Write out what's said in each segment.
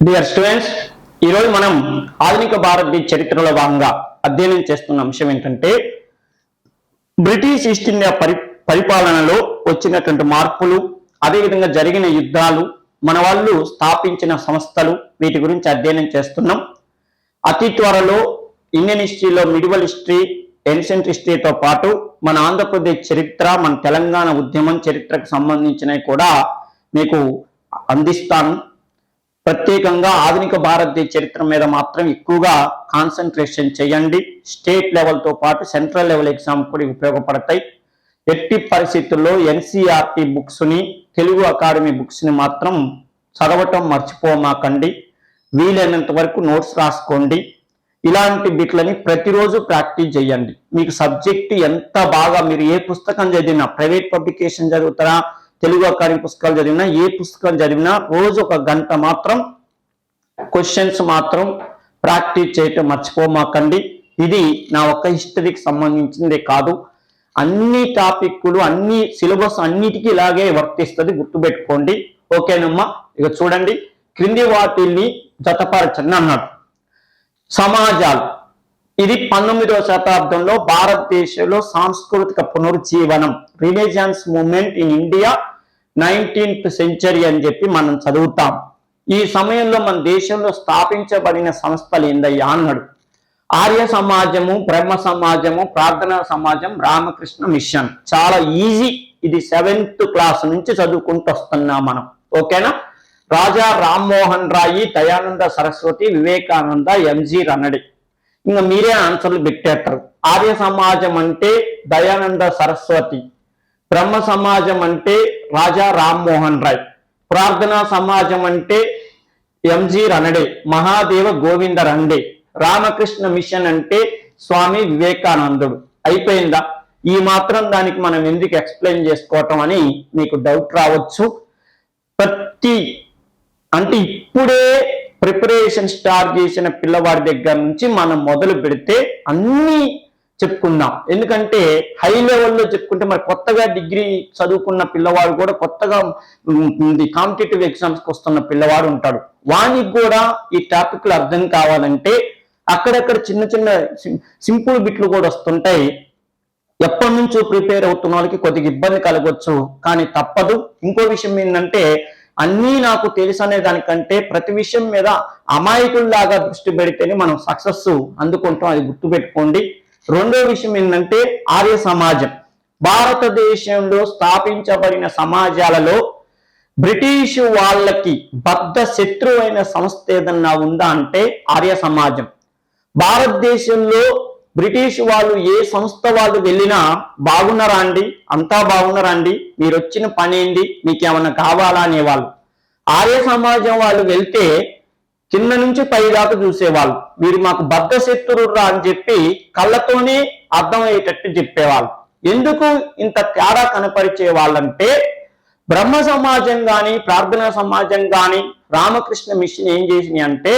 Dear students, ఈరోజు మనం ఆధునిక భారతదేశ చరిత్రలో భాగంగా అధ్యయనం చేస్తున్న అంశం ఏంటంటే బ్రిటిష్ ఈస్ట్ ఇండియా పరిపాలనలో వచ్చినటువంటి మార్పులు, అదేవిధంగా జరిగిన యుద్ధాలు, మన వాళ్ళు స్థాపించిన సంస్థలు, వీటి గురించి అధ్యయనం చేస్తున్నాం. అతి త్వరలో ఇండియన్ హిస్టరీలో మిడివల్ హిస్టరీ, ఏన్షియంట్ హిస్టరీతో పాటు మన ఆంధ్రప్రదేశ్ చరిత్ర, మన తెలంగాణ ఉద్యమం చరిత్రకు సంబంధించినవి కూడా మీకు అందిస్తాను. ప్రత్యేకంగా ఆధునిక భారతదేశ చరిత్ర మీద మాత్రం ఎక్కువగా కాన్సన్ట్రేషన్ చేయండి. స్టేట్ లెవెల్తో పాటు సెంట్రల్ లెవెల్ ఎగ్జామ్ కూడా ఉపయోగపడతాయి. ఎట్టి పరిస్థితుల్లో ఎన్సీఆర్టీ బుక్స్ని, తెలుగు అకాడమీ బుక్స్ని మాత్రం చదవటం మర్చిపోమాకండి. వీలైనంత వరకు నోట్స్ రాసుకోండి. ఇలాంటి బిట్లని ప్రతిరోజు ప్రాక్టీస్ చేయండి. మీకు సబ్జెక్ట్ ఎంత బాగా, మీరు ఏ పుస్తకం చదివినా, ప్రైవేట్ పబ్లికేషన్ చదువుతారా, తెలుగు అకాడమీ పుస్తకాలు చదివినా, ఏ పుస్తకం చదివినా రోజు ఒక గంట మాత్రం క్వశ్చన్స్ మాత్రం ప్రాక్టీస్ చేయటం మర్చిపోమాకండి. ఇది నా ఒక్క హిస్టరీకి సంబంధించిందే కాదు, అన్ని టాపిక్లు, అన్ని సిలబస్ అన్నిటికీ ఇలాగే వర్తిస్తుంది, గుర్తుపెట్టుకోండి. ఓకేనమ్మా? ఇక చూడండి, క్రింది వాటిని జతపరచండి అన్నాడు. సమాజాలు, ఇది 19వ శతాబ్దంలో భారతదేశంలో సాంస్కృతిక పునరుజ్జీవనం, renaissance movement in India 19th century అని చెప్పి మనం చదువుతాం. ఈ సమయంలో మన దేశంలో స్థాపించబడిన సంస్థలు ఏందయ్యా అన్నాడు. ఆర్య సమాజము, బ్రహ్మ సమాజము, ప్రార్థనా సమాజం, రామకృష్ణ మిషన్. చాలా ఈజీ, ఇది 7th క్లాస్ నుంచి చదువుకుంటూ వస్తున్నాం మనం. ఓకేనా? రాజా రామ్మోహన్ రాయి, దయానంద సరస్వతి, వివేకానంద, ఎంజి రనడే. ఇంకా మీరే ఆన్సర్లు పెట్టేస్తారు. ఆర్య సమాజం అంటే దయానంద సరస్వతి, బ్రహ్మ సమాజం అంటే రాజా రామ్మోహన్ రాయ్, ప్రార్థనా సమాజం అంటే ఎంజి రనడే, మహాదేవ గోవింద రండే, రామకృష్ణ మిషన్ అంటే స్వామి వివేకానందుడు. అయిపోయిందా? ఈ మాత్రం దానికి మనం ఎందుకు ఎక్స్ప్లెయిన్ చేసుకోవటం అని మీకు డౌట్ రావచ్చు. అంటే ఇప్పుడే ప్రిపరేషన్ స్టార్ట్ చేసిన పిల్లవాడి దగ్గర నుంచి మనం మొదలు పెడితే అన్నీ చెప్పుకుందాం. ఎందుకంటే హై లెవెల్లో చెప్పుకుంటే మరి కొత్తగా డిగ్రీ చదువుకున్న పిల్లవాడు కూడా, కొత్తగా కాంపిటేటివ్ ఎగ్జామ్స్కి వస్తున్న పిల్లవాడు ఉంటాడు. వానికి కూడా ఈ టాపిక్లు అర్థం కావాలంటే అక్కడక్కడ చిన్న చిన్న సింపుల్ బిట్లు కూడా వస్తుంటాయి. ఎప్పటి నుంచో ప్రిపేర్ అవుతున్న వాళ్ళకి కొద్దిగా ఇబ్బంది కలగవచ్చు, కానీ తప్పదు. ఇంకో విషయం ఏంటంటే, అన్నీ నాకు తెలుసు అనే దానికంటే ప్రతి విషయం మీద అమాయకుల్లాగా దృష్టి పెడితేనే మనం సక్సెస్ అందుకుంటాం, అది గుర్తుపెట్టుకోండి. రెండో విషయం ఏంటంటే ఆర్య సమాజం. భారతదేశంలో స్థాపించబడిన సమాజాలలో బ్రిటిష్ వాళ్ళకి బద్ధ శత్రువైన సంస్థ ఏదన్నా ఉందా అంటే ఆర్య సమాజం. భారతదేశంలో బ్రిటిష్ వాళ్ళు ఏ సంస్థ వాళ్ళు వెళ్ళినా బాగున్నారా అండి, అంతా బాగున్నారా అండి, మీరు వచ్చిన పని ఏంటి, మీకు ఏమన్నా కావాలా అనేవాళ్ళు. ఆర్య సమాజం వాళ్ళు వెళ్తే కింద నుంచి పై దాకా చూసేవాళ్ళు. మీరు మాకు బద్ధ శత్రువురా అని చెప్పి కళ్ళతోనే అర్థమయ్యేటట్టు చెప్పేవాళ్ళు. ఎందుకు ఇంత తేడా కనపరిచే వాళ్ళంటే, బ్రహ్మ సమాజం కానీ, ప్రార్థనా సమాజం కానీ, రామకృష్ణ మిషన్ ఏం చేసినాయి అంటే,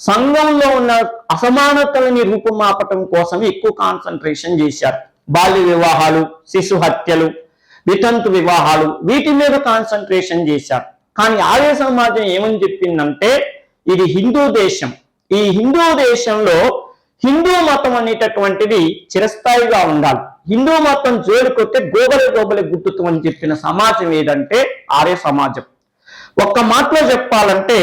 సంఘంలో ఉన్న అసమానతలని రూపుమాపటం కోసం ఎక్కువ కాన్సన్ట్రేషన్ చేశారు. బాల్య వివాహాలు, శిశు హత్యలు, వితంతు వివాహాలు, వీటి మీద కాన్సన్ట్రేషన్ చేశారు. కానీ ఆర్య సమాజం ఏమని చెప్పిందంటే, ఇది హిందూ దేశం, ఈ హిందూ దేశంలో హిందూ మతం అనేటటువంటిది చిరస్థాయిగా ఉండాలి, హిందూ మతం జోలికొస్తే గోబలే గుర్తుతామని చెప్పిన సమాజం ఏదంటే ఆర్య సమాజం. ఒక్క మాటలో చెప్పాలంటే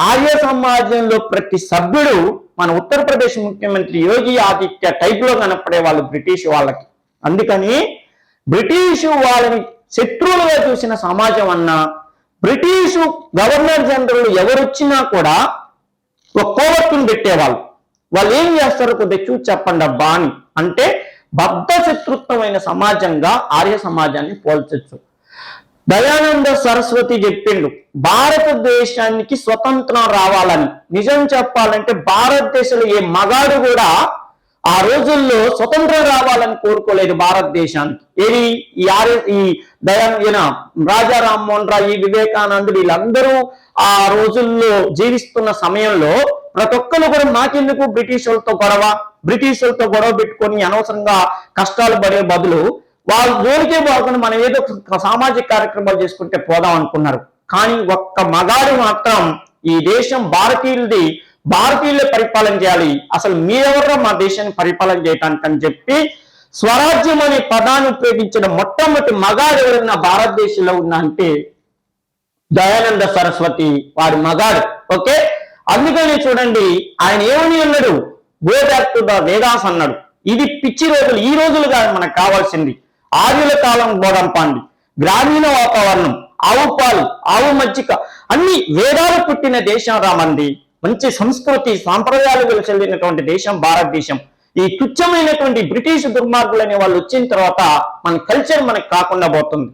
ఆర్య సమాజంలో ప్రతి సభ్యుడు మన ఉత్తరప్రదేశ్ ముఖ్యమంత్రి యోగి ఆదిత్య టైప్ లో కనపడే వాళ్ళు బ్రిటిష్ వాళ్ళకి. అందుకని బ్రిటిష్ వాళ్ళని శత్రువులుగా చూసిన సమాజం అన్నా, బ్రిటిష్ గవర్నర్ జనరల్ ఎవరొచ్చినా కూడా ఒక కోవట్టును పెట్టేవాళ్ళు. వాళ్ళు ఏం చేస్తారు, కొద్దిగా చూసి చెప్పండి అబ్బా అని. అంటే బద్ధ శత్రుత్వమైన సమాజంగా ఆర్య సమాజాన్ని పోల్చొచ్చు. దయానంద సరస్వతి చెప్పిండు భారతదేశానికి స్వతంత్రం రావాలని. నిజం చెప్పాలంటే భారతదేశంలో ఏ మగాడు కూడా ఆ రోజుల్లో స్వతంత్రం రావాలని కోరుకోలేదు భారతదేశానికి. ఏది ఈ రాజా రామ్మోహన్ రాయ్, వివేకానందుడు, వీళ్ళందరూ ఆ రోజుల్లో జీవిస్తున్న సమయంలో ప్రతి ఒక్కరు కూడా మాకెందుకు బ్రిటిష్ వాళ్ళతో గొడవ పెట్టుకొని అనవసరంగా కష్టాలు పడే బదులు వాళ్ళు జోలికే పోకుండా మనం ఏదో సామాజిక కార్యక్రమాలు చేసుకుంటే పోదాం అనుకున్నారు. కానీ ఒక్క మగాడు మాత్రం ఈ దేశం భారతీయులది, భారతీయులే పరిపాలన చేయాలి, అసలు మీరెవరో మా దేశాన్ని పరిపాలన చేయటానికి అని చెప్పి స్వరాజ్యం అనే పదాన్ని ఉపయోగించిన మొట్టమొదటి మగాడు ఎవరన్నా భారతదేశంలో ఉన్నా అంటే దయానంద సరస్వతి, వాడి మగాడు. ఓకే, అందుకని చూడండి ఆయన ఏమని అన్నాడు, go back to the Vedas అన్నాడు. ఇది పిచ్చి రోజులు, ఈ రోజులు కాదు మనకు కావాల్సింది. ఆర్యుల కాలం బోధంపాండి, గ్రామీణ వాతావరణం, ఆవు పాలు, ఆవు మజ్జిక, అన్ని వేదాలు పుట్టిన దేశం రామంది. మంచి సంస్కృతి సాంప్రదాయాలు చెందినటువంటి దేశం భారతదేశం. ఈ తుచ్చమైనటువంటి బ్రిటిష్ దుర్మార్గులు అనే వాళ్ళు వచ్చిన తర్వాత మన కల్చర్ మనకు కాకుండా పోతుంది,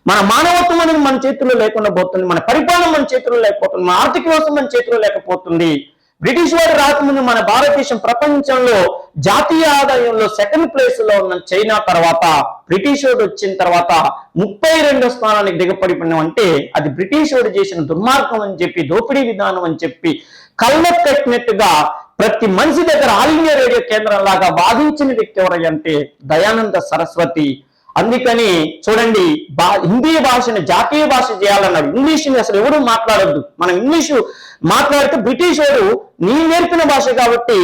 మన మానవత్వం అనేది మన చేతుల్లో లేకుండా పోతుంది, మన పరిపాలన మన చేతుల్లో లేకపోతుంది, మన ఆర్థిక వ్యవస్థ మన చేతుల్లో లేకపోతుంది. బ్రిటిష్ వాడు రాకముందు మన భారతదేశం ప్రపంచంలో జాతీయ ఆదాయంలో సెకండ్ ప్లేస్ లో ఉన్న చైనా తర్వాత బ్రిటిష్ వాడు వచ్చిన తర్వాత 32వ స్థానానికి దిగపడిపోయినాం అంటే అది బ్రిటిష్ వాడు చేసిన దుర్మార్గం అని చెప్పి, దోపిడీ విధానం అని చెప్పి కళ్ళ పెట్టినట్టుగా ప్రతి మనిషి దగ్గర ఆల్ ఇండియా రేడియో కేంద్రం లాగా వాదించిన వ్యక్తి ఎవరంటే దయానంద సరస్వతి. అందుకని చూడండి, హిందీ భాషను జాతీయ భాష చేయాలన్నాడు. ఇంగ్లీష్ని అసలు ఎవరు మాట్లాడొద్దు, మనం ఇంగ్లీషు మాట్లాడితే బ్రిటిష్ వాడు నీ నేర్పిన భాష కాబట్టి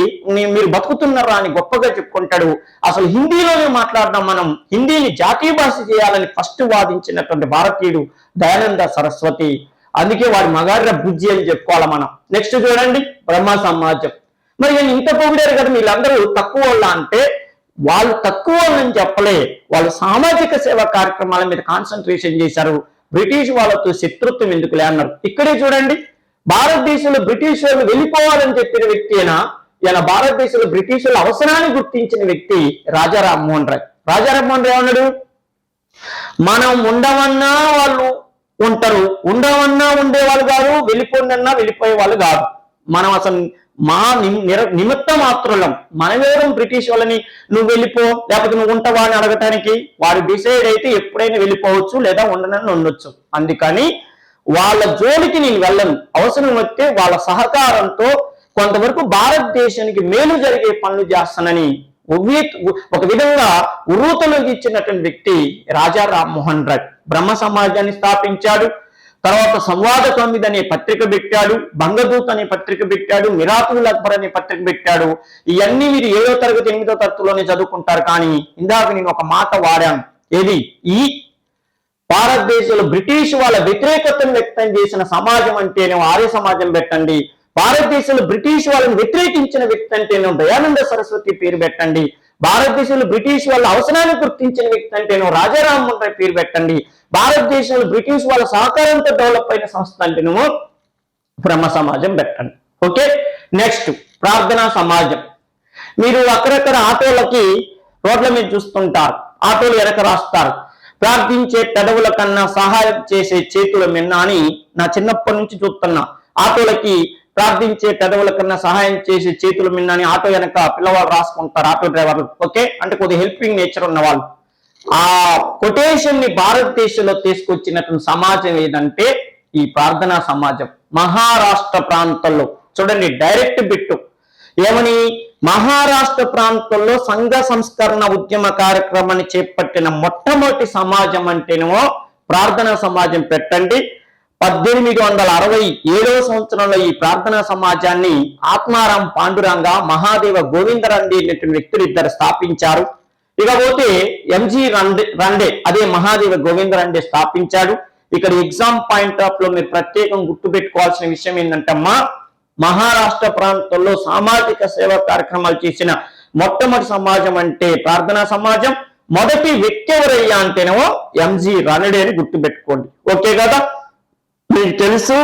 మీరు బతుకుతున్నారా అని గొప్పగా చెప్పుకుంటాడు. అసలు హిందీలోనే మాట్లాడడం, మనం హిందీని జాతీయ భాష చేయాలని ఫస్ట్ వాదించినటువంటి భారతీయుడు దయానంద సరస్వతి. అందుకే వాడి మగాడ్ర బుజ్జి అని చెప్పుకోవాలి మనం. నెక్స్ట్ చూడండి, బ్రహ్మ సమాజం. మరి నేను ఇంత పొగిడారు కదా, వీళ్ళందరూ తక్కువ వాళ్ళ అంటే వాళ్ళు తక్కువ వాళ్ళని చెప్పలే, వాళ్ళు సామాజిక సేవా కార్యక్రమాల మీద కాన్సన్ట్రేషన్ చేశారు. బ్రిటిష్ వాళ్ళతో శత్రుత్వం ఎందుకులే అన్నారు. ఇక్కడే చూడండి, భారతదేశంలో బ్రిటిష్ వాళ్ళు వెళ్ళిపోవాలని చెప్పిన వ్యక్తి ఈయన భారతదేశంలో బ్రిటిష్ వాళ్ళ అవసరాన్ని గుర్తించిన వ్యక్తి రాజా రామ్మోహన్ రాయ్. రాజా రామ్మోహన్ రాయ్ ఏమన్నాడు, మనం ఉండమన్నా వాళ్ళు ఉంటారు, ఉండమన్నా ఉండేవాళ్ళు కాదు, వెళ్ళిపోండన్నా వెళ్ళిపోయే వాళ్ళు కాదు. మనం అసలు మా నిమిత్త మాత్రులం, మనమేరం బ్రిటిష్ వాళ్ళని నువ్వు వెళ్ళిపో లేకపోతే నువ్వు ఉంటావా అని అడగటానికి. వాడు డిసైడ్ అయితే ఎప్పుడైనా వెళ్ళిపోవచ్చు లేదా ఉండనని ఉండొచ్చు. అందుకని వాళ్ళ జోలికి నేను వెళ్ళను, అవసరం వస్తే వాళ్ళ సహకారంతో కొంతవరకు భారతదేశానికి మేలు జరిగే పనులు చేస్తానని ఒక విధంగా ఉర్రూతలోకి ఇచ్చినటువంటి వ్యక్తి రాజా రామ్మోహన్ రాయ్. బ్రహ్మ సమాజాన్ని స్థాపించాడు. తర్వాత సంవాద తొమ్మిది అనే పత్రిక పెట్టాడు, బంగదూత్ అనే పత్రిక పెట్టాడు, మిరాతుల్ అక్బర్ అనే పత్రిక పెట్టాడు. ఇవన్నీ మీరు 7వ తరగతి 8వ తరగతిలోనే చదువుకుంటారు. కానీ ఇందాక నేను ఒక మాట వాడాను, ఏది, ఈ భారతదేశంలో బ్రిటిష్ వాళ్ళ వ్యతిరేకతను వ్యక్తం చేసిన సమాజం అంటేనేమో ఆర్య సమాజం పెట్టండి, భారతదేశంలో బ్రిటిష్ వాళ్ళని వ్యతిరేకించిన వ్యక్తి అంటేనో దయానంద సరస్వతి పేరు పెట్టండి, భారతదేశంలో బ్రిటిష్ వాళ్ళ అవసరాన్ని గుర్తించిన వ్యక్తి అంటేనో రాజా రామ్మోహన్ రాయ్ పేరు పెట్టండి, భారతదేశంలో బ్రిటిష్ వాళ్ళ సహకారంతో డెవలప్ అయిన సంస్థ అంటేనేమో బ్రహ్మ సమాజం పెట్టండి. ఓకే, నెక్స్ట్ ప్రార్థనా సమాజం. మీరు అక్కడక్కడ ఆటోలకి రోడ్ల మీద చూస్తుంటారు, ఆటోలు వెనక రాస్తారు, ప్రార్థించే పెదవుల కన్నా సహాయం చేసే చేతుల మిన్న అని. నా చిన్నప్పటి నుంచి చూస్తున్నా, ఆటోలకి ప్రార్థించే పెదవుల కన్నా సహాయం చేసే చేతుల మిన్న అని ఆటో వెనక పిల్లవాళ్ళు రాసుకుంటారు, ఆటో డ్రైవర్లు. ఓకే, అంటే కొద్దిగా హెల్పింగ్ నేచర్ ఉన్న వాళ్ళు. ఆ కొటేషన్ ని భారతదేశంలో తీసుకొచ్చినటువంటి సమాజం ఏదంటే ఈ ప్రార్థనా సమాజం. మహారాష్ట్ర ప్రాంతంలో చూడండి, డైరెక్ట్ బిట్టు ఏమని, మహారాష్ట్ర ప్రాంతంలో సంఘ సంస్కరణ ఉద్యమ కార్యక్రమాన్ని చేపట్టిన మొట్టమొదటి సమాజం అంటేనేమో ప్రార్థనా సమాజం పెట్టండి. 1867వ సంవత్సరంలో ఈ ప్రార్థనా సమాజాన్ని ఆత్మారాం పాండురంగ, మహాదేవ గోవిందరండే అనేటువంటి వ్యక్తులు ఇద్దరు స్థాపించారు. ఇకపోతే ఎంజి రండే, అదే మహాదేవ గోవిందరండే స్థాపించాడు. ఇక్కడ ఎగ్జామ్ పాయింట్ ఆఫ్ లో మీరు ప్రత్యేకంగా గుర్తుపెట్టుకోవాల్సిన విషయం ఏంటంటే మహారాష్ట్ర ప్రాంతంలో సామాజిక సేవా కార్యక్రమాలు చేసిన మొట్టమొదటి సమాజం అంటే ప్రార్థనా సమాజం. మొదటి వ్యక్తి ఎవరయ్యా అంటేనేమో ఎంజి రణడే అని గుర్తుపెట్టుకోండి. ఓకే కదా, మీకు తెలుసు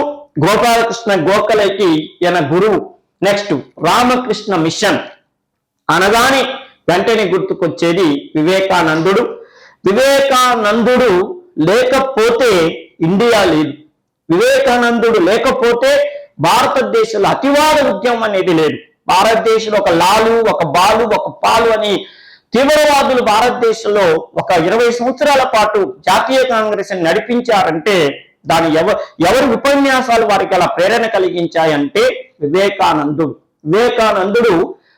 గోపాలకృష్ణ గోఖలేకి ఈయన గురువు. నెక్స్ట్ రామకృష్ణ మిషన్ అనగానే వెంటనే గుర్తుకొచ్చేది వివేకానందుడు. వివేకానందుడు లేకపోతే ఇండియా లేదు, వివేకానందుడు లేకపోతే భారతదేశంలో అతివాద ఉద్యమం అనేది లేదు. భారతదేశంలో ఒక లాలు, ఒక బాలు, ఒక పాలు అని తీవ్రవాదులు భారతదేశంలో ఒక 20 సంవత్సరాల పాటు జాతీయ కాంగ్రెస్ నడిపించారంటే దాని ఎవరి ఉపన్యాసాలు వారికి అలా ప్రేరణ కలిగించాయంటే వివేకానందుడు. వివేకానందుడు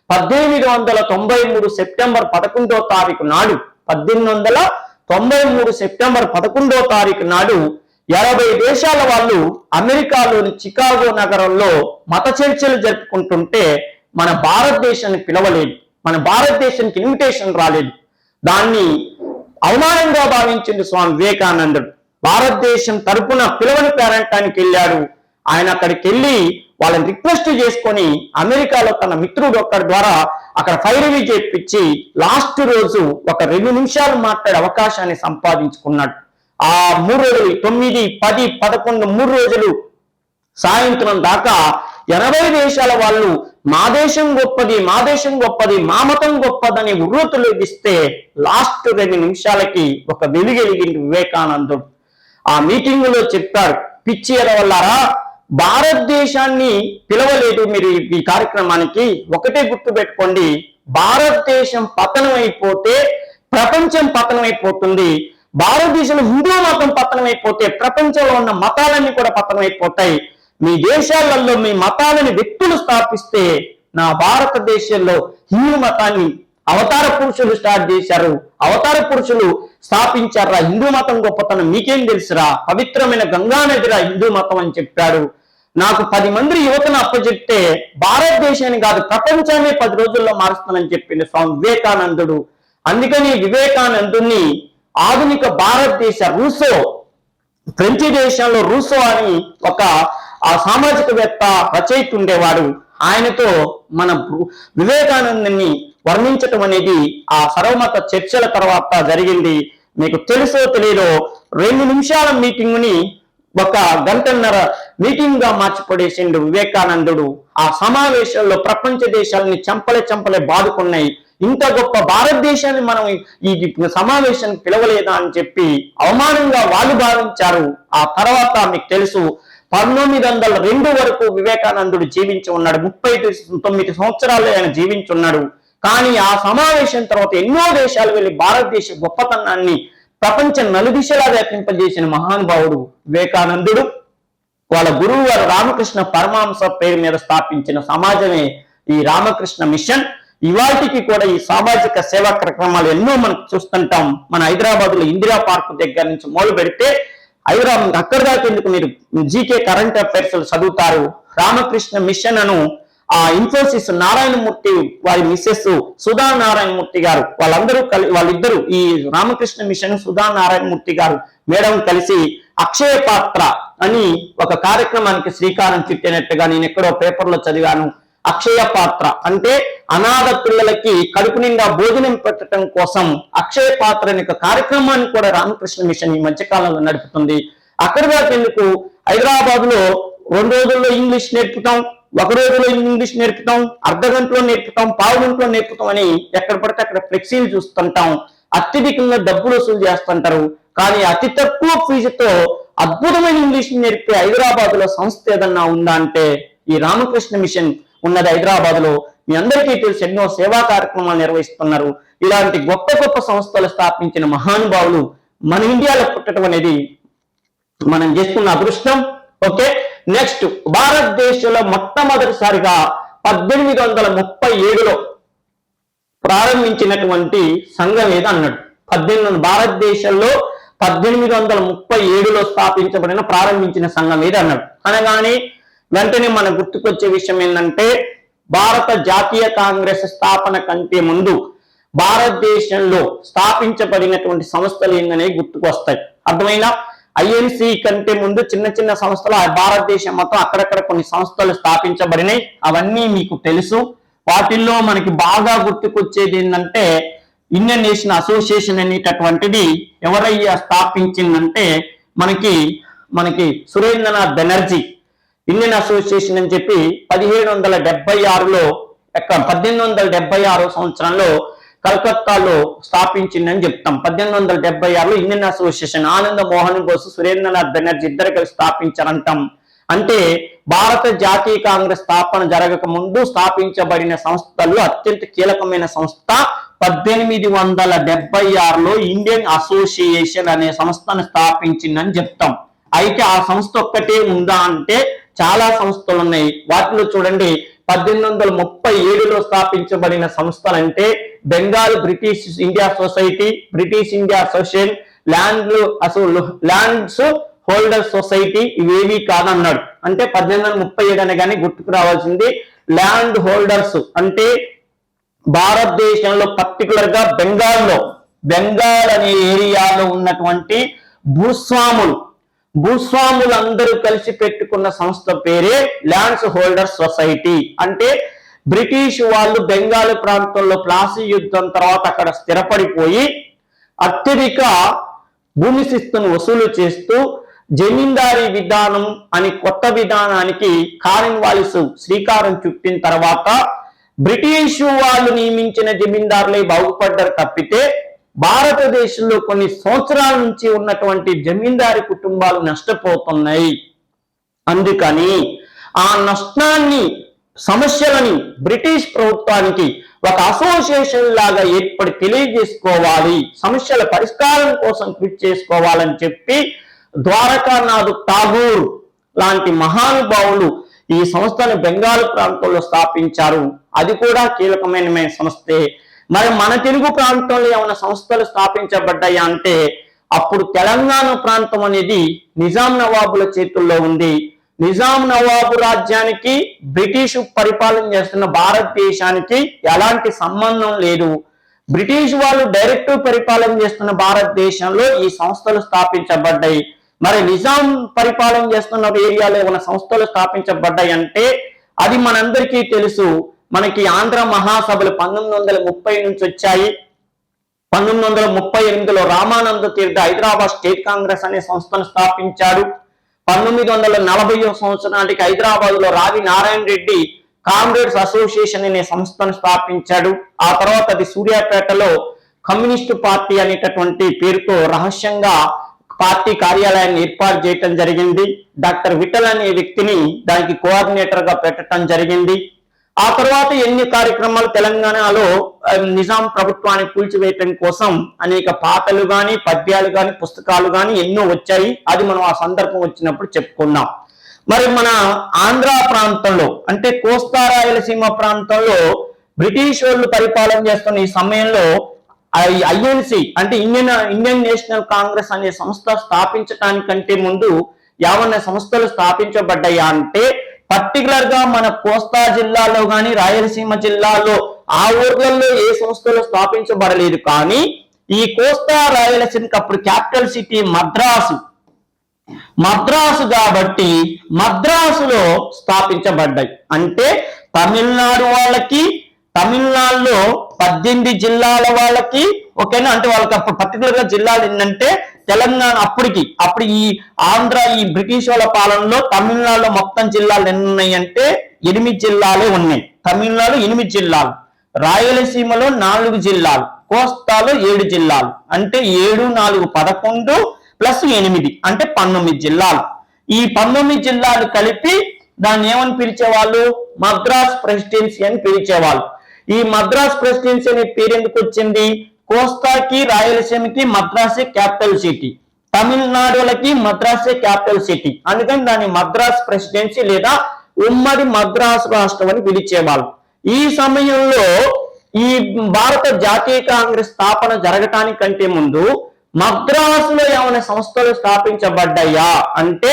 1893 సెప్టెంబర్ 11వ తారీఖు నాడు 1893 సెప్టెంబర్ 11వ తారీఖు నాడు 80 దేశాల వాళ్ళు అమెరికాలోని చికాగో నగరంలో మత చర్చలు జరుపుకుంటుంటే మన భారతదేశాన్ని పిలవలేదు, మన భారతదేశానికి ఇన్విటేషన్ రాలేదు. దాన్ని అవమానంగా భావించింది స్వామి వివేకానందుడు. భారతదేశం తరపున పిలవని పేరంటానికి వెళ్ళాడు. ఆయన అక్కడికి వెళ్ళి వాళ్ళని రిక్వెస్ట్ చేసుకొని అమెరికాలో తన మిత్రుడు ఒక్కడి ద్వారా అక్కడ ఫైర్ చేపించి లాస్ట్ రోజు ఒక 2 నిమిషాలు మాట్లాడే అవకాశాన్ని సంపాదించుకున్నాడు. ఆ 3 రోజులు 9, 10, 11 3 రోజులు సాయంత్రం దాకా 80 దేశాల వాళ్ళు మా దేశం గొప్పది, మా దేశం గొప్పది, మా మతం గొప్పదని ఉర్రూతులు ఇస్తే లాస్ట్ 2 నిమిషాలకి ఒక వెలుగెలిగింది వివేకానందుడు. ఆ మీటింగ్ లో చెప్పాడు, పిచ్చి ఎదవల్లారా, భారతదేశాన్ని పిలవలేదు మీరు ఈ కార్యక్రమానికి. ఒకటే గుర్తు పెట్టుకోండి, భారతదేశం పతనం అయిపోతే ప్రపంచం పతనం అయిపోతుంది. భారతదేశంలో హిందూ మతం పతనం అయిపోతే ప్రపంచంలో ఉన్న మతాలన్నీ కూడా పతనం అయిపోతాయి. మీ దేశాలలో మీ మతాలని వ్యక్తులు స్థాపిస్తే నా భారతదేశంలో హిందూ మతాన్ని అవతార పురుషులు స్టార్ట్ చేశారు, అవతార పురుషులు స్థాపించారా, హిందూ మతం గొప్పతనం మీకేం తెలుసురా, పవిత్రమైన గంగా నదిరా హిందూ మతం అని చెప్పాడు. నాకు 10 మంది యువతను అప్పచెప్తే భారతదేశాన్ని కాదు ప్రపంచాన్ని 10 రోజుల్లో మారుస్తానని చెప్పింది స్వామి వివేకానందుడు. అందుకని వివేకానందుని ఆధునిక భారతదేశ రూసో, ఫ్రెంచి దేశంలో రూసో అని ఒక సామాజికవేత్త రచయిత ఉండేవాడు. ఆయనతో మన వివేకానందుని వర్ణించటం అనేది ఆ సర్వమత చర్చల తర్వాత జరిగింది. మీకు తెలుసో తెలియదో 2 నిమిషాల మీటింగ్ ని 1 గంటన్నర మీటింగ్ గా మార్చిపడేసిండు వివేకానందుడు. ఆ సమావేశంలో ప్రపంచ దేశాలని చంపలే బాదుకున్నాయి. ఇంత గొప్ప భారతదేశాన్ని మనం ఈ సమావేశానికి పిలవలేదా అని చెప్పి అవమానంగా వాళ్ళు భావించారు. ఆ తర్వాత మీకు తెలుసు 1902 వరకు వివేకానందుడు జీవించి ఉన్నాడు. 39 సంవత్సరాలు ఆయన జీవించి ఉన్నాడు. కానీ ఆ సమావేశం తర్వాత ఎన్నో దేశాలు వెళ్ళి భారతదేశ గొప్పతనాన్ని ప్రపంచం నలుదిశలా వ్యాపింపజేసిన మహానుభావుడు వివేకానందుడు. వాళ్ళ గురువు వారు రామకృష్ణ పరమహంస పేరు మీద స్థాపించిన సమాజమే ఈ రామకృష్ణ మిషన్. ఇవాటికి కూడా ఈ సామాజిక సేవా కార్యక్రమాలు ఎన్నో మనం చూస్తుంటాం. మన హైదరాబాద్ లో ఇందిరా పార్క్ దగ్గర నుంచి మొదలు పెడితే హైదరాబాద్ అక్కడ దాకా ఎందుకు మీరు జీకే కరెంట్ అఫైర్స్ చదువుతారు. రామకృష్ణ మిషన్ అను ఆ ఇన్ఫోసిస్ నారాయణమూర్తి వారి మిస్సెస్ సుధా నారాయణమూర్తి గారు వాళ్ళిద్దరూ ఈ రామకృష్ణ మిషన్ సుధా నారాయణమూర్తి గారు మేడం కలిసి అక్షయ పాత్ర అని ఒక కార్యక్రమానికి శ్రీకారం చుట్టినట్టుగా నేను ఎక్కడో పేపర్లో చదివాను. అక్షయ పాత్ర అంటే అనాథ పిల్లలకి కడుపు నిండా భోజనం పెట్టడం కోసం అక్షయ పాత్ర అనే కార్యక్రమాన్ని కూడా రామకృష్ణ మిషన్ ఈ మధ్యకాలంలో నడుపుతుంది. అక్కడ దాకా ఎందుకు హైదరాబాద్ లో 2 రోజుల్లో ఇంగ్లీష్ నేర్పుతాం, 1 రోజులో ఇంగ్లీష్ నేర్పుతాం, అర్ధ గంటలో నేర్పుతాం, పావు గంటలో నేర్పుతాం అని ఎక్కడ పడితే అక్కడ ఫ్లెక్సీలు చూస్తుంటాం. అత్యధికంగా డబ్బులు వసూలు చేస్తుంటారు. కానీ అతి తక్కువ ఫీజుతో అద్భుతమైన ఇంగ్లీష్ నేర్పే హైదరాబాద్ లో సంస్థ ఏదన్నా ఉందా అంటే ఈ రామకృష్ణ మిషన్ ఉన్నది హైదరాబాద్ లో. మీ అందరికీ తెలుసు ఎన్నో సేవా కార్యక్రమాలు నిర్వహిస్తున్నారు. ఇలాంటి గొప్ప గొప్ప సంస్థలు స్థాపించిన మహానుభావులు మన ఇండియాలో పుట్టడం అనేది మనం చేసుకున్న అదృష్టం. ఓకే, నెక్స్ట్ భారతదేశంలో మొట్టమొదటిసారిగా 1837లో ప్రారంభించినటువంటి సంఘం ఏదో అన్నాడు. భారతదేశంలో 1837లో ప్రారంభించిన సంఘం ఏది అన్నాడు అనగానే వెంటనే మన గుర్తుకొచ్చే విషయం ఏంటంటే భారత జాతీయ కాంగ్రెస్ స్థాపన కంటే ముందు భారతదేశంలో స్థాపించబడినటువంటి సంస్థలు ఏందనే గుర్తుకొస్తాయి. అర్థమైనా? ఐఎన్సి కంటే ముందు చిన్న చిన్న సంస్థలు భారతదేశం మొత్తం అక్కడక్కడ కొన్ని సంస్థలు స్థాపించబడినాయి. అవన్నీ మీకు తెలుసు. వాటిల్లో మనకి బాగా గుర్తుకొచ్చేది ఏంటంటే ఇండియన్ నేషన్ అసోసియేషన్ అనేటటువంటిది ఎవరయ్యా స్థాపించిందంటే మనకి సురేంద్రనాథ్ బెనర్జీ ఇండియన్ అసోసియేషన్ అని చెప్పి 1876 సంవత్సరంలో కలకత్తాలో స్థాపించిందని చెప్తాం. 1876లో ఇండియన్ అసోసియేషన్ ఆనంద మోహన్ బోస్, సురేంద్రనాథ్ బెనర్జీ ఇద్దరు కలిసి స్థాపించారంటాం. అంటే భారత జాతీయ కాంగ్రెస్ స్థాపన జరగక ముందు స్థాపించబడిన సంస్థలు అత్యంత కీలకమైన సంస్థ 1876లో ఇండియన్ అసోసియేషన్ అనే సంస్థను స్థాపించిందని చెప్తాం. అయితే ఆ సంస్థ ఒక్కటే ఉందా అంటే చాలా సంస్థలు ఉన్నాయి. వాటిలో చూడండి 1837లో స్థాపించబడిన సంస్థలు అంటే Bengal British India society, British India association, lands holder society ఇవేవి కాదన్నాడు. అంటే 1837 అనగానే గుర్తుకు రావాల్సింది ల్యాండ్ హోల్డర్స్ అంటే భారతదేశంలో పర్టికులర్ గా బెంగాల్ అనే ఏరియాలో ఉన్నటువంటి భూస్వాములందరూ కలిసి పెట్టుకున్న సంస్థ పేరే ల్యాండ్స్ హోల్డర్ సొసైటీ. అంటే బ్రిటిష్ వాళ్ళు బెంగాల్ ప్రాంతంలో ప్లాసీ యుద్ధం తర్వాత అక్కడ స్థిరపడిపోయి అత్యధిక భూమి శిస్తును వసూలు చేస్తూ జమీందారీ విధానం అని కొత్త విధానానికి కార్న్వాలిస్ శ్రీకారం చుట్టిన తర్వాత బ్రిటిష్ వాళ్ళు నియమించిన జమీందారులే బాగుపడ్డారు తప్పితే భారతదేశంలో కొన్ని సంవత్సరాల నుంచి ఉన్నటువంటి జమీందారీ కుటుంబాలు నష్టపోతున్నాయి. అందుకని ఆ నష్టాన్ని సమస్యలని బ్రిటిష్ ప్రభుత్వానికి ఒక అసోసియేషన్ లాగా ఏర్పడి తెలియజేసుకోవాలి, సమస్యల పరిష్కారం కోసం కృషి చేసుకోవాలని చెప్పి ద్వారకానాథ్ ఠాగూర్ లాంటి మహానుభావులు ఈ సంస్థను బెంగాల్ ప్రాంతంలో స్థాపించారు. అది కూడా కీలకమైన సంస్థే. మరి మన తెలుగు ప్రాంతంలో ఏమైనా సంస్థలు స్థాపించబడ్డాయా అంటే అప్పుడు తెలంగాణ ప్రాంతం అనేది నిజాం నవాబుల చేతుల్లో ఉంది. నిజాం నవాబు రాజ్యానికి బ్రిటిష్ పరిపాలన చేస్తున్న భారతదేశానికి ఎలాంటి సంబంధం లేదు. బ్రిటిష్ వాళ్ళు డైరెక్ట్ పరిపాలన చేస్తున్న భారతదేశంలో ఈ సంస్థలు స్థాపించబడ్డాయి. మరి నిజాం పరిపాలన చేస్తున్న ఏరియాలో ఉన్న సంస్థలు స్థాపించబడ్డాయి అంటే అది మనందరికీ తెలుసు. మనకి ఆంధ్ర మహాసభలు 1930 నుంచి వచ్చాయి. 1938లో రామానంద తీర్థ హైదరాబాద్ స్టేట్ కాంగ్రెస్ అనే సంస్థను స్థాపించాడు. 1940వ సంవత్సరానికి హైదరాబాద్ లో రావి నారాయణ రెడ్డి కామ్రేడ్స్ అసోసియేషన్ అనే సంస్థను స్థాపించాడు. ఆ తర్వాత అది సూర్యాపేటలో కమ్యూనిస్టు పార్టీ అనేటటువంటి పేరుతో రహస్యంగా పార్టీ కార్యాలయాన్ని ఏర్పాటు చేయటం జరిగింది. డాక్టర్ విఠల్ అనే వ్యక్తిని దానికి కోఆర్డినేటర్ గా పెట్టడం జరిగింది. ఆ తర్వాత ఎన్ని కార్యక్రమాలు తెలంగాణలో నిజాం ప్రభుత్వాన్ని కూల్చివేయటం కోసం అనేక పాటలు గాని పద్యాలు గాని పుస్తకాలు గాని ఎన్నో వచ్చాయి. అది మనం ఆ సందర్భం వచ్చినప్పుడు చెప్పుకున్నాం. మరి మన ఆంధ్ర ప్రాంతంలో అంటే కోస్తా రాయలసీమ ప్రాంతంలో బ్రిటిష్ వాళ్ళు పరిపాలన చేస్తున్న ఈ సమయంలో ఐఎన్సి అంటే ఇండియన్ నేషనల్ కాంగ్రెస్ అనే సంస్థ స్థాపించడానికంటే ముందు ఏమన్నా సంస్థలు స్థాపించబడ్డాయా అంటే పర్టికులర్ గా మన కోస్తా జిల్లాలో గాని రాయలసీమ జిల్లాలో ఆ ఊర్లలో ఏ సంస్థలు స్థాపించబడలేదు. కానీ ఈ కోస్తా రాయలసీమకి అప్పుడు క్యాపిటల్ సిటీ మద్రాసు కాబట్టి మద్రాసులో స్థాపించబడ్డాయి. అంటే తమిళనాడు వాళ్ళకి తమిళనాడులో 18 జిల్లాల వాళ్ళకి ఓకేనా. అంటే వాళ్ళకి అప్పుడు పర్టికులర్ గా జిల్లాలు ఏంటంటే తెలంగాణ అప్పుడు ఈ ఆంధ్ర ఈ బ్రిటిష్ వాళ్ళ పాలనలో తమిళనాడులో మొత్తం జిల్లాలు ఎన్ని ఉన్నాయి అంటే 8 జిల్లాలే ఉన్నాయి. తమిళనాడు 8 జిల్లాలు, రాయలసీమలో 4 జిల్లాలు, కోస్తాలో 7 జిల్లాలు. అంటే 7, 4, 11 ప్లస్ 8 అంటే 19 జిల్లాలు. ఈ 19 జిల్లాలు కలిపి దాన్ని ఏమని పిలిచేవాళ్ళు? మద్రాస్ ప్రెసిడెన్సీ అని పిలిచేవాళ్ళు. ఈ మద్రాస్ ప్రెసిడెన్సీ అనే పేరు ఎందుకు వచ్చింది? కోస్తాకి రాయలసీమకి మద్రాసే క్యాపిటల్ సిటీ, తమిళనాడులకి మద్రాసే క్యాపిటల్ సిటీ. అందుకని దాన్ని మద్రాస్ ప్రెసిడెన్సీ లేదా ఉమ్మడి మద్రాసు రాష్ట్రం అని పిలిచేవాళ్ళు. ఈ సమయంలో ఈ భారత జాతీయ కాంగ్రెస్ స్థాపన జరగటానికంటే ముందు మద్రాసులో ఏమైనా సంస్థలు స్థాపించబడ్డాయా అంటే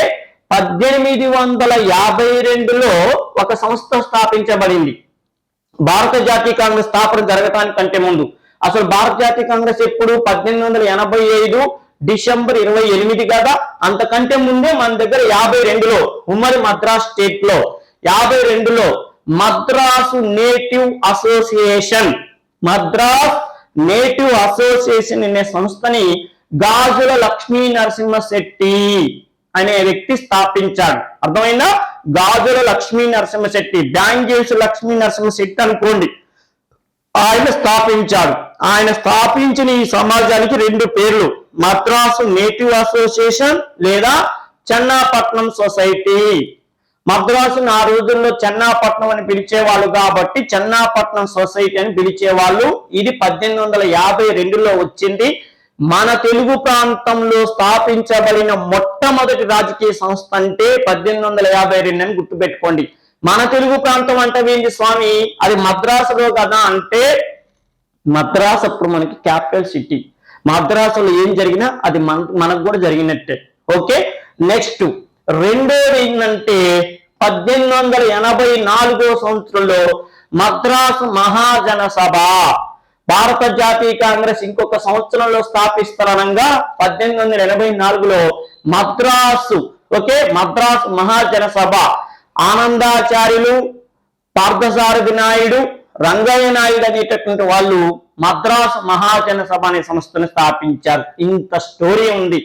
1852లో ఒక సంస్థ స్థాపించబడింది. భారత జాతీయ కాంగ్రెస్ స్థాపన జరగటానికంటే ముందు. అసలు భారత జాతీయ కాంగ్రెస్ ఎప్పుడు? 1885 డిసెంబర్ 28 కదా. అంతకంటే ముందే మన దగ్గర 52లో ఉమ్మడి మద్రాస్ స్టేట్ లో 52లో మద్రాసు నేటివ్ అసోసియేషన్ అనే సంస్థని గాజుల లక్ష్మీ నరసింహ శెట్టి అనే వ్యక్తి స్థాపించాడు. అర్థమైందా? గాజుల లక్ష్మీ నరసింహ శెట్టి, బ్యాంగిల్స్ లక్ష్మీ నరసింహ శెట్టి అనుకోండి. ఆయన స్థాపించాడు. ఆయన స్థాపించిన ఈ సమాజానికి 2 పేర్లు, మద్రాసు నేటివ్ అసోసియేషన్ లేదా చెన్నాపట్నం సొసైటీ. మద్రాసును ఆ రోజుల్లో చెన్నాపట్నం అని పిలిచేవాళ్ళు కాబట్టి చెన్నాపట్నం సొసైటీ అని పిలిచేవాళ్ళు. ఇది 1852లో వచ్చింది. మన తెలుగు ప్రాంతంలో స్థాపించబడిన మొట్టమొదటి రాజకీయ సంస్థ అంటే 1852 అని గుర్తుపెట్టుకోండి. మన తెలుగు ప్రాంతం అంటే ఏంటి స్వామి? అది మద్రాసులో కదా అంటే మద్రాసు అప్పుడు మనకి క్యాపిటల్ సిటీ. మద్రాసులో ఏం జరిగినా అది మనకు కూడా జరిగినట్టే. ఓకే, నెక్స్ట్ రెండోది ఏంటంటే 1884 సంవత్సరంలో మద్రాసు మహాజన సభ, భారత జాతీయ కాంగ్రెస్ ఇంకొక సంవత్సరంలో స్థాపిస్తారనగా 1884లో మద్రాసు మద్రాసు మహాజన సభ ఆనందాచార్యులు, పార్థసారథి నాయుడు, రంగయ్య నాయుడు అనేటటువంటి వాళ్ళు మద్రాసు మహాజన సభ అనే సంస్థను స్థాపించారు. ఇంత స్టోరీ ఉంది.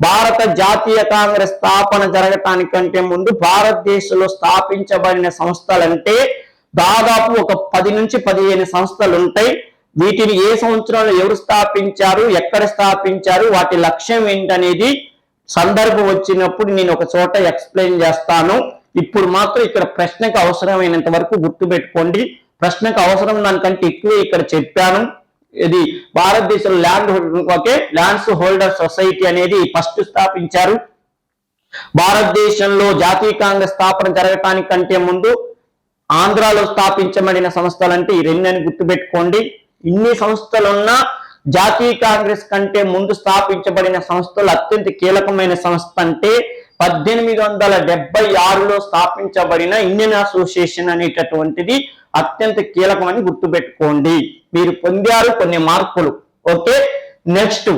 భారత జాతీయ కాంగ్రెస్ స్థాపన జరగటానికంటే ముందు భారతదేశంలో స్థాపించబడిన సంస్థలంటే దాదాపు ఒక 10 నుంచి 15 సంస్థలు ఉంటాయి. వీటిని ఏ సంవత్సరంలో ఎవరు స్థాపించారు, ఎక్కడ స్థాపించారు, వాటి లక్ష్యం ఏంటనేది సందర్భం వచ్చినప్పుడు నేను ఒక చోట ఎక్స్ప్లెయిన్ చేస్తాను. ఇప్పుడు మాత్రం ఇక్కడ ప్రశ్నకు అవసరమైనంత వరకు గుర్తుపెట్టుకోండి. ప్రశ్నకు అవసరం దానికంటే ఎక్కువ ఇక్కడ చెప్పాను. ఇది భారతదేశంలో ల్యాండ్స్ హోల్డర్ సొసైటీ అనేది ఫస్ట్ స్థాపించారు. భారతదేశంలో జాతీయ కాంగ్రెస్ స్థాపన జరగటానికంటే ముందు ఆంధ్రాలో స్థాపించబడిన సంస్థలంటే ఈ రెండని గుర్తుపెట్టుకోండి. ఇన్ని సంస్థలున్నా జాతీయ కాంగ్రెస్ కంటే ముందు స్థాపించబడిన సంస్థలు అత్యంత కీలకమైన సంస్థ అంటే 1876లో స్థాపించబడిన ఇండియన్ అసోసియేషన్ అనేటటువంటిది అత్యంత కీలకమని గుర్తుపెట్టుకోండి. మీరు పొందారు కొన్ని మార్కులు. ఓకే, నెక్స్ట్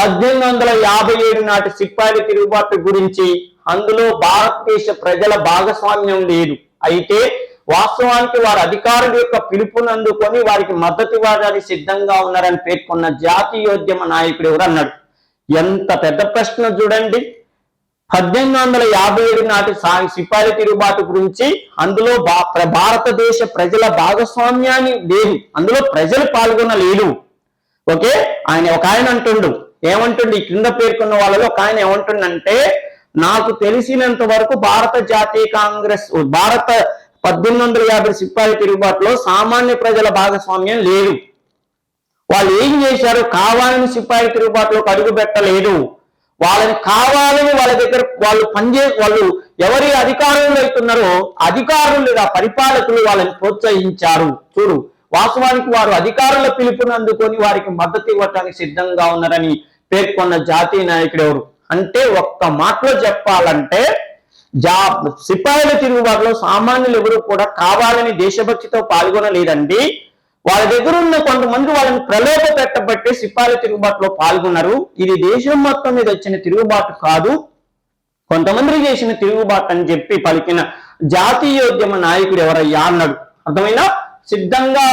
1857 నాటి సిపాయిల తిరుగుబాటు గురించి. అందులో భారతదేశ ప్రజల భాగస్వామ్యం లేదు. అయితే వాస్తవానికి వారు అధికారుల యొక్క పిలుపును అందుకొని వారికి మద్దతు ఇవ్వడానికి సిద్ధంగా ఉన్నారని పేర్కొన్న జాతీయోద్యమ నాయకుడు ఎవరు అన్నాడు. ఎంత పెద్ద ప్రశ్న చూడండి. 1857 నాటి సిపాయిల తిరుగుబాటు గురించి. అందులో భారతదేశ ప్రజల భాగస్వామ్యాన్ని లేదు, అందులో ప్రజలు పాల్గొనలేదు. ఓకే, ఒక ఆయన అంటుండు, ఏమంటుండు, ఈ కింద పేర్కొన్న వాళ్ళలో ఒక ఆయన ఏమంటుండంటే, నాకు తెలిసినంత వరకు భారత జాతీయ కాంగ్రెస్ 1850 సిపాయిల తిరుగుబాటులో సామాన్య ప్రజల భాగస్వామ్యం లేదు. వాళ్ళు ఏం చేశారు, కావాలని సిపాయిల తిరుగుబాటులోకి అడుగు పెట్టలేదు. వాళ్ళని కావాలని వాళ్ళ దగ్గర వాళ్ళు ఎవరి అధికారంలో అవుతున్నారో అధికారులుగా పరిపాలకులు వాళ్ళని ప్రోత్సహించారు. చూడు, వాస్తవానికి వారు అధికారుల పిలుపుని అందుకొని వారికి మద్దతు ఇవ్వటానికి సిద్ధంగా ఉన్నారని పేర్కొన్న జాతీయ నాయకుడు ఎవరు అంటే, ఒక్క మాటలో చెప్పాలంటే సిపాయిల తిరుగుబాటులో సామాన్యులు ఎవరు కూడా కావాలని దేశభక్తితో పాల్గొనలేదండి. వాళ్ళ దగ్గర ఉన్న కొంతమంది వాళ్ళని ప్రలోభ పెట్టబట్టే సిపాయిల తిరుగుబాటులో పాల్గొన్నారు. ఇది దేశం మొత్తం మీద వచ్చిన తిరుగుబాటు కాదు, కొంతమంది చేసిన తిరుగుబాటు అని చెప్పి పలికిన జాతీయోద్యమ నాయకుడు ఎవరయ్యా అన్నాడు. అర్థమైనా, సిద్ధంగా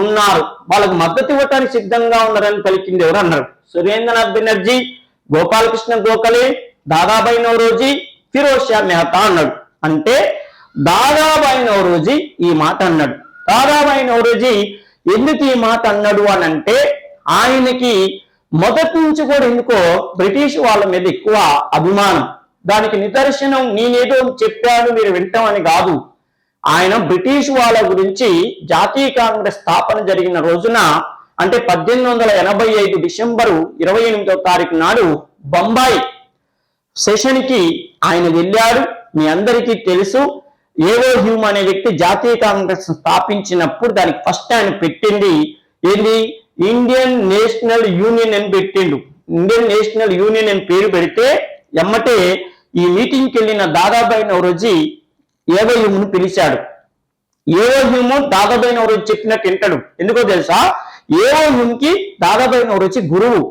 ఉన్నారు, వాళ్ళకు మద్దతు ఇవ్వటానికి సిద్ధంగా ఉన్నారని పలికింది ఎవరు అన్నారు. సురేంద్రనాథ్ బెనర్జీ, గోపాలకృష్ణ గోఖలే, దాదాబాయి నౌరోజీ, ఫిరోజ్ షా మెహతా అన్నాడు. అంటే దాదాబాయి నౌరోజీ ఈ మాట అన్నాడు. దాదాబాయి నౌరోజీ ఎందుకు ఈ మాట అన్నాడు అని అంటే, ఆయనకి మొదటి నుంచి కూడా ఎందుకో బ్రిటిష్ వాళ్ళ మీద ఎక్కువ అభిమానం. దానికి నిదర్శనం నేనేదో చెప్పాను మీరు వింటామని కాదు. ఆయన బ్రిటిష్ వాళ్ళ గురించి జాతీయ కాంగ్రెస్ స్థాపన జరిగిన రోజున అంటే 1885 డిసెంబరు 28వ తారీఖు నాడు బొంబాయి సెషన్ కి ఆయన వెళ్ళాడు. మీ అందరికీ తెలుసు, ఏవో హ్యూమ్ అనే వ్యక్తి జాతీయ కాంగ్రెస్ స్థాపించినప్పుడు దానికి ఫస్ట్ ఆయన పెట్టింది ఏంది, ఇండియన్ నేషనల్ యూనియన్ అని పెట్టిండు. ఇండియన్ నేషనల్ యూనియన్ అని పేరు పెడితే ఎమ్మటే ఈ మీటింగ్కి వెళ్ళిన దాదాబాయి నౌరోజీ ఏవో హ్యూమ్ను పిలిచాడు. ఏవో హ్యూమ్ దాదాబాయి నౌరోజీ చెప్పినట్టు వింటాడు. ఎందుకో తెలుసా, ఏవో హ్యూమ్ కి దాదాబాయి నౌరోజీ గురువు.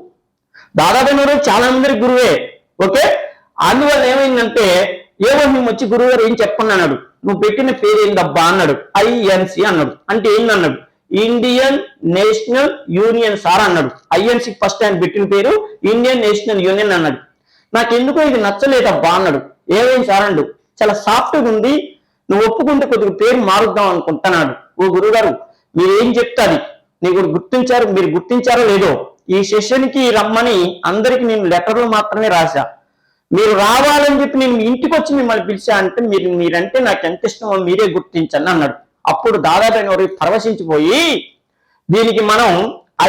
దాదాబాయి నౌరోజీ చాలా మందికి గురువే. ఓకే, అందువల్ల ఏమైందంటే ఏవో హ్యూమ్ వచ్చి గురువు గారు ఏం చెప్పండి అన్నాడు. నువ్వు పెట్టిన పేరు ఏందబ్బా అన్నాడు. ఐఎన్సి అన్నాడు. అంటే ఏందన్నాడు, ఇండియన్ నేషనల్ యూనియన్ సార్ అన్నాడు. ఐఎన్సి ఫస్ట్ ఆయన పెట్టిన పేరు ఇండియన్ నేషనల్ యూనియన్ అన్నాడు. నాకెందుకో ఇది నచ్చలేదబ్బా అన్నాడు. ఏమైంది సార్ అన్నాడు. చాలా సాఫ్ట్గా ఉంది, నువ్వు ఒప్పుకుంటే కొద్దిగా పేరు మారుద్దాం అనుకుంటున్నాడు. ఓ గురుగారు మీరు ఏం చెప్తాది నీకు గుర్తించారు, మీరు గుర్తించారో లేదో, ఈ సెషన్ కి రమ్మని అందరికి నేను లెటర్లు మాత్రమే రాశా. మీరు రావాలని చెప్పి నేను మీ ఇంటికి వచ్చి మిమ్మల్ని పిలిచా అంటే మీరంటే నాకు ఎంత ఇష్టమో మీరే గుర్తించండి అన్నాడు. అప్పుడు దాదాబాయి నౌరోజీ పరవశించిపోయి దీనికి మనం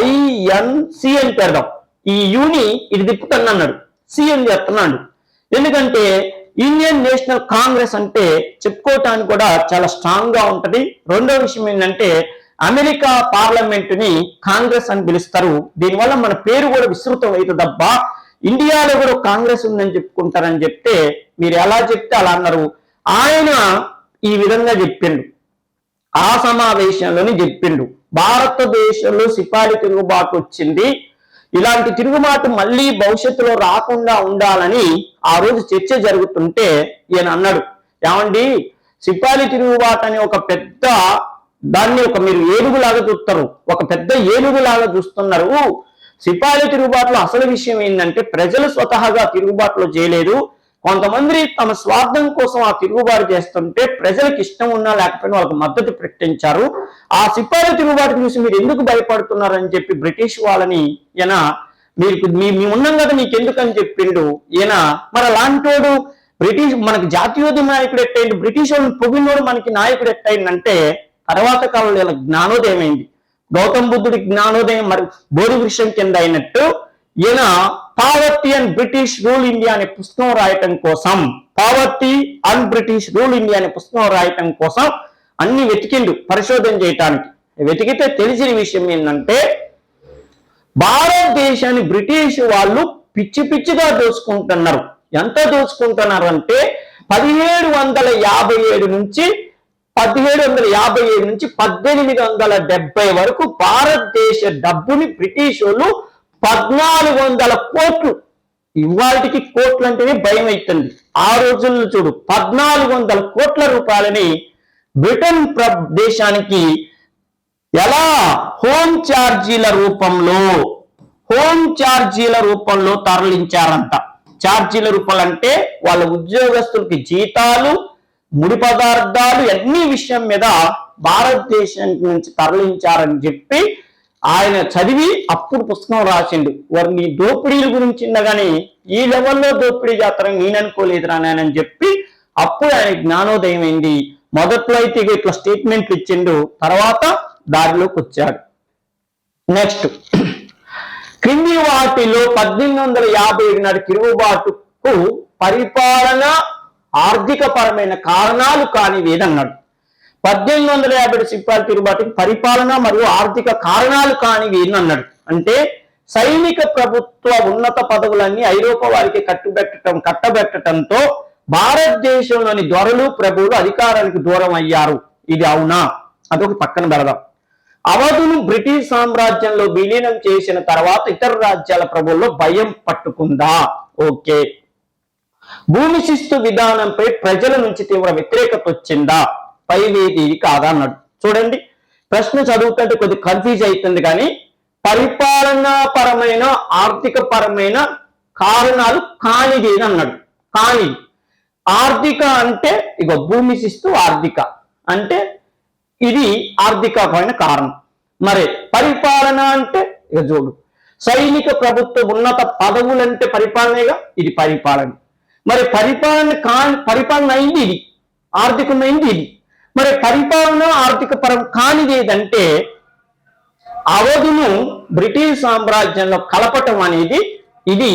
ఐఎన్సి అని పెడదాం, ఈ యూని ఇది తిప్పుతాను అన్నాడు. సి అని చెప్తున్నాడు. ఎందుకంటే ఇండియన్ నేషనల్ కాంగ్రెస్ అంటే చెప్పుకోవటానికి కూడా చాలా స్ట్రాంగ్ గా ఉంటది. రెండో విషయం ఏంటంటే అమెరికా పార్లమెంటుని కాంగ్రెస్ అని పిలుస్తారు. దీనివల్ల మన పేరు కూడా విస్తృతం అవుతుందబ్బా, ఇండియాలో కూడా కాంగ్రెస్ ఉందని చెప్పుకుంటారని చెప్తే మీరు ఎలా చెప్తే అలా అన్నారు. ఆయన ఈ విధంగా చెప్పిండు, ఆ సమావేశంలోనే చెప్పిండు, భారతదేశంలో సిపాయి తిరుగుబాటు వచ్చింది, ఇలాంటి తిరుగుబాటు మళ్ళీ భవిష్యత్తులో రాకుండా ఉండాలని ఆ రోజు చర్చ జరుగుతుంటే ఈయన అన్నాడు, ఏమండి సిపాయి తిరుగుబాటు అనే ఒక పెద్ద దాన్ని మీరు ఏనుగులాగా చూస్తారు, ఒక పెద్ద ఏనుగులాగా చూస్తున్నారు. సిపాయిల తిరుగుబాటులో అసలు విషయం ఏంటంటే ప్రజలు స్వతహాగా తిరుగుబాటులో చేయలేదు, కొంతమంది తమ స్వార్థం కోసం ఆ తిరుగుబాటు చేస్తుంటే ప్రజలకు ఇష్టం ఉన్నా లేకపోయినా వాళ్ళకి మద్దతు ప్రకటించారు. ఆ సిపాయిల తిరుగుబాటు చూసి మీరు ఎందుకు భయపడుతున్నారని చెప్పి బ్రిటిష్ వాళ్ళని ఈయన మీ ఉన్నాం కదా నీకెందుకని చెప్పిండు ఈయన. మరి అలాంటోడు బ్రిటిష్ మనకి జాతీయోద్యమ నాయకుడు ఎట్టయింది, బ్రిటిష్ వాళ్ళని పొగినోడు మనకి నాయకుడు ఎట్టయిందంటే తర్వాత కాలంలో ఇలా జ్ఞానోదయం అయింది. గౌతమ బుద్ధుడి జ్ఞానోదయం మరి బోధి వృక్షం కింద అయినట్టు ఈయన poverty and British rule India అనే పుస్తకం రాయటం కోసం, poverty and British rule India అనే పుస్తకం రాయటం కోసం అన్ని వెతికిండు పరిశోధన చేయటానికి. వెతికితే తెలిసిన విషయం ఏంటంటే భారతదేశాన్ని బ్రిటిష్ వాళ్ళు పిచ్చి పిచ్చిగా దోచుకుంటున్నారు. ఎంత దోచుకుంటున్నారు అంటే 1757 నుంచి 1870 వరకు భారతదేశ డబ్బుని బ్రిటిష్ వాళ్ళు 1400 కోట్లు, ఇవాళకి కోట్లు అంటేనే భయం అవుతుంది, ఆ రోజుల్లో చూడు 1400 కోట్ల రూపాయలని బ్రిటన్ దేశానికి ఎలా హోమ్ ఛార్జీల రూపంలో తరలించారంట. ఛార్జీల రూపాయలు అంటే వాళ్ళ ఉద్యోగస్తులకి జీతాలు, ముడి పదార్థాలు అన్ని విషయం మీద భారతదేశం నుంచి తరలించారని చెప్పి ఆయన చదివి అప్పుడు పుస్తకం రాసిండు. వారిని దోపిడీల గురించి కానీ ఈ లెవెల్లో దోపిడీ చేస్తారని నేను అనుకోలేదురా అని చెప్పి అప్పుడు ఆయన జ్ఞానోదయం అయింది. మొదట్లో అయితే ఇట్లా స్టేట్మెంట్లు ఇచ్చిండు, తర్వాత దారిలోకి వచ్చాడు. నెక్స్ట్ క్రింది వాటిలో 1857 నాటి తిరుగుబాటుకు పరిపాలన ఆర్థిక పరమైన కారణాలు కానివేదన్నాడు. 1857 సిపాయిల తిరుగుబాటుకి పరిపాలన మరియు ఆర్థిక కారణాలు కానివి అన్నాడు. అంటే సైనిక ప్రభుత్వ ఉన్నత పదవులన్నీ ఐరోపా వారికి కట్టబెట్టడంతో భారతదేశంలోని దొరలు ప్రభువులు అధికారానికి దూరం అయ్యారు. ఇది అవునా? అదొక పక్కన పెడదాం. అవధును బ్రిటిష్ సామ్రాజ్యంలో విలీనం చేసిన తర్వాత ఇతర రాజ్యాల ప్రభువుల్లో భయం పట్టుకుందా? ఓకే. భూమి శిస్తు విధానంపై ప్రజల నుంచి తీవ్ర వ్యతిరేకత వచ్చిందా? పైవేది కాదా అన్నాడు. చూడండి, ప్రశ్న చదువుతుంటే కొద్దిగా కన్ఫ్యూజ్ అవుతుంది, కానీ పరిపాలనా పరమైన ఆర్థిక పరమైన కారణాలు కానిది అన్నాడు. కానీ ఆర్థిక అంటే ఇక భూమి శిస్తు ఆర్థిక అంటే ఇది ఆర్థికమైన కారణం. మరి పరిపాలన అంటే ఇక చూడు, సైనిక ప్రభుత్వ ఉన్నత పదవులంటే పరిపాలనగా, ఇది పరిపాలన. మరి పరిపాలన అయింది ఇది, ఆర్థికమైంది ఇది. మరి పరిపాలన ఆర్థిక పరం కానిది ఏదంటే అవధును బ్రిటిష్ సామ్రాజ్యంలో కలపటం అనేది ఇది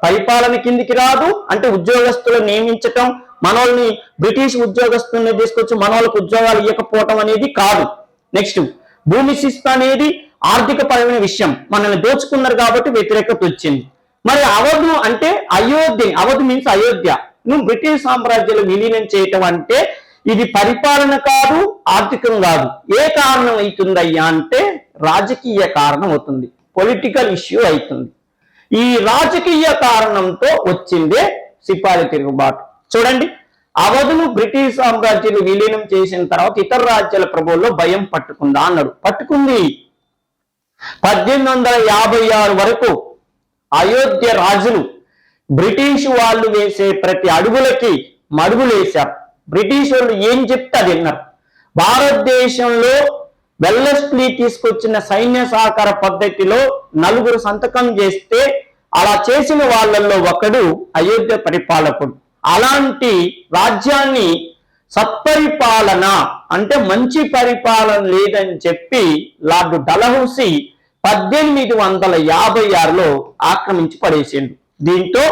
పరిపాలన కిందికి రాదు. అంటే ఉద్యోగస్తులను నియమించటం, మనోళ్ళని బ్రిటిష్ ఉద్యోగస్తుల్ని తీసుకొచ్చి మనోళ్ళకి ఉద్యోగాలు ఇవ్వకపోవటం అనేది కాదు. నెక్స్ట్ భూమి శిస్తు అనేది ఆర్థిక పరమైన విషయం, మనల్ని దోచుకున్నారు కాబట్టి వ్యతిరేకత వచ్చింది. మరి అవధు అంటే అయోధ్య, అవధు మీన్స్ అయోధ్య నువ్వు బ్రిటిష్ సామ్రాజ్యంలో విలీనం చేయటం అంటే ఇది పరిపాలన కాదు, ఆర్థికం కాదు. ఏ కారణం అవుతుందయ్యా అంటే రాజకీయ కారణం అవుతుంది, పొలిటికల్ ఇష్యూ అవుతుంది. ఈ రాజకీయ కారణంతో వచ్చిందే సిపాయిల తిరుగుబాటు. చూడండి, అవధును బ్రిటిష్ సామ్రాజ్యాలు విలీనం చేసిన తర్వాత ఇతర రాజ్యాల ప్రభువుల్లో భయం పట్టుకుందా అన్నాడు. పట్టుకుంది. 1856 వరకు అయోధ్య రాజులు బ్రిటిష్ వాళ్ళు వేసే ప్రతి అడుగులకి మడుగులేశారు. బ్రిటిష్ వాళ్ళు ఏం చెప్తే అది విన్నారు. భారతదేశంలో వెల్లస్లీ తీసుకొచ్చిన సైన్య సహకార పద్ధతిలో 4 సంతకం చేస్తే అలా చేసిన వాళ్ళల్లో ఒకడు అయోధ్య పరిపాలకుడు. అలాంటి రాజ్యాన్ని సత్పరిపాలన అంటే మంచి పరిపాలన లేదని చెప్పి లార్డ్ డలహౌసీ 1856లో ఆక్రమించి పడేసిండు. దీంతో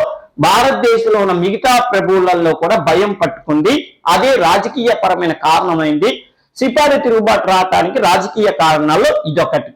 భారతదేశంలో ఉన్న మిగతా ప్రభువులలో కూడా భయం పట్టుకుంది. అదే రాజకీయ పరమైన కారణమైంది. సిపాయిల తిరుగుబాటు రావటానికి రాజకీయ కారణాల్లో ఇదొకటి.